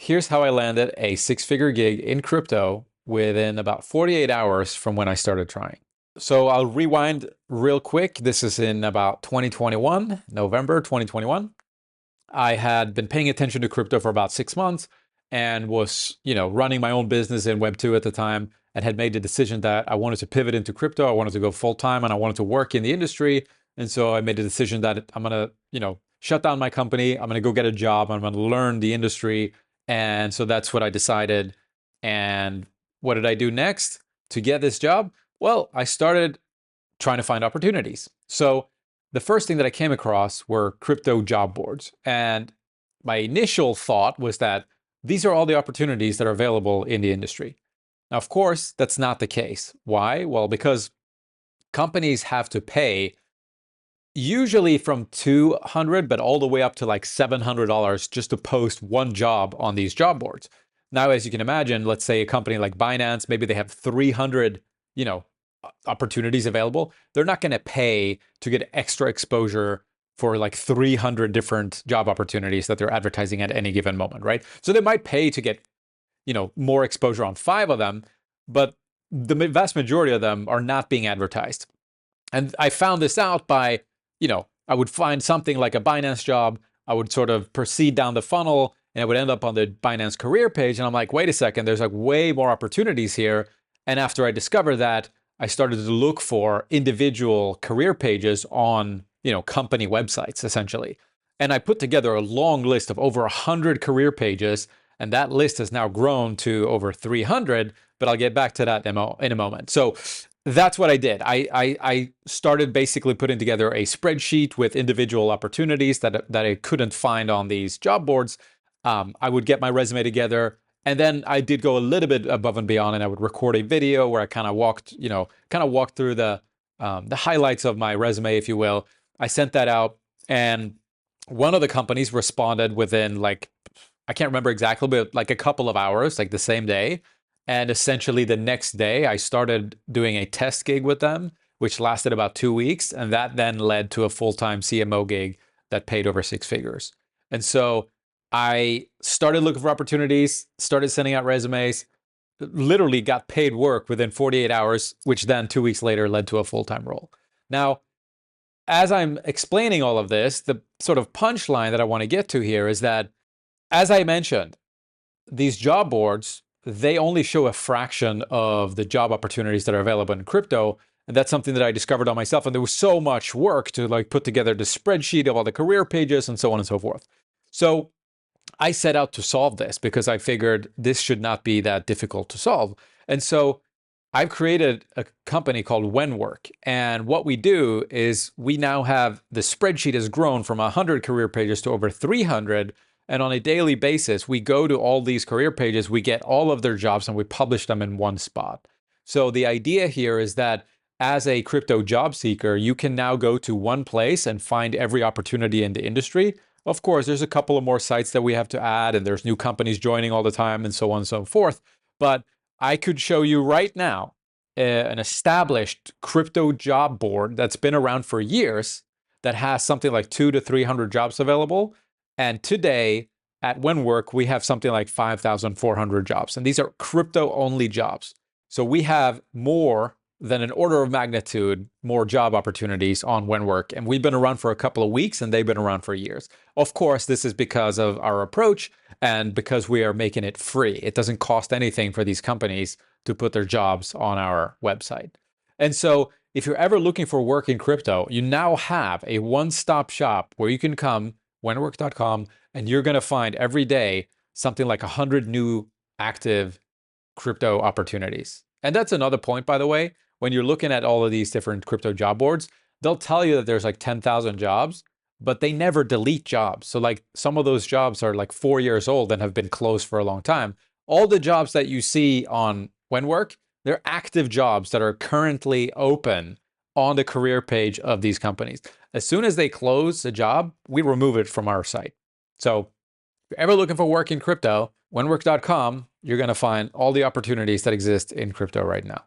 here's how I landed a six-figure gig in crypto within about 48 hours from when I started trying. So I'll rewind real quick. This is in about 2021, November 2021. I had been paying attention to crypto for about 6 months and was, running my own business in Web2 at the time, and had made the decision that I wanted to pivot into crypto. I wanted to go full time and I wanted to work in the industry. And so I made the decision that I'm going to, shut down my company. I'm going to go get a job. I'm going to learn the industry. And so that's what I decided. And what did I do next to get this job? Well, I started trying to find opportunities. So the first thing that I came across were crypto job boards. And my initial thought was that these are all the opportunities that are available in the industry. Now, of course, that's not the case. Why? Well, because companies have to pay usually from $200, but all the way up to like $700 just to post one job on these job boards. Now, as you can imagine, let's say a company like Binance, maybe they have 300, opportunities available. They're not going to pay to get extra exposure for like 300 different job opportunities that they're advertising at any given moment, right? So they might pay to get, more exposure on 5 of them, but the vast majority of them are not being advertised. And I found this out by, I would find something like a Binance job, I would sort of proceed down the funnel, and I would end up on the Binance career page. And I'm like, wait a second, there's like way more opportunities here. And after I discovered that, I started to look for individual career pages on, company websites, essentially. And I put together a long list of over 100 career pages, and that list has now grown to over 300, but I'll get back to that in a moment. So that's what I did. I started basically putting together a spreadsheet with individual opportunities that I couldn't find on these job boards. I would get my resume together, and then I did go a little bit above and beyond, and I would record a video where I kind of walked through the highlights of my resume, if you will. I sent that out, and one of the companies responded within like, I can't remember exactly, but like a couple of hours, like the same day. And essentially the next day, I started doing a test gig with them, which lasted about 2 weeks. And that then led to a full-time CMO gig that paid over 6 figures. And so I started looking for opportunities, started sending out resumes, literally got paid work within 48 hours, which then 2 weeks later led to a full-time role. Now, as I'm explaining all of this, the sort of punchline that I want to get to here is that, as I mentioned, these job boards, they only show a fraction of the job opportunities that are available in crypto. And that's something that I discovered on myself. And there was so much work to like put together the spreadsheet of all the career pages and so on and so forth. So I set out to solve this because I figured this should not be that difficult to solve. And so I've created a company called Whenwork. And what we do is we now have the spreadsheet has grown from 100 career pages to over 300. And on a daily basis, we go to all these career pages, we get all of their jobs, and we publish them in one spot. So the idea here is that as a crypto job seeker, you can now go to one place and find every opportunity in the industry. Of course, there's a couple of more sites that we have to add, and there's new companies joining all the time, and so on and so forth. But I could show you right now an established crypto job board that's been around for years that has something like 200 to 300 jobs available. And today at Whenwork, we have something like 5,400 jobs. And these are crypto-only jobs. So we have more than an order of magnitude more job opportunities on Whenwork. And we've been around for a couple of weeks, and they've been around for years. Of course, this is because of our approach and because we are making it free. It doesn't cost anything for these companies to put their jobs on our website. And so if you're ever looking for work in crypto, you now have a one-stop shop where you can come, whenwork.com, and you're going to find every day something like 100 new active crypto opportunities. And that's another point, by the way. When you're looking at all of these different crypto job boards, they'll tell you that there's like 10,000 jobs, but they never delete jobs. So like some of those jobs are like 4 years old and have been closed for a long time. All the jobs that you see on Whenwork, they're active jobs that are currently open on the career page of these companies. As soon as they close a job, we remove it from our site. So if you're ever looking for work in crypto, whenwork.com, you're going to find all the opportunities that exist in crypto right now.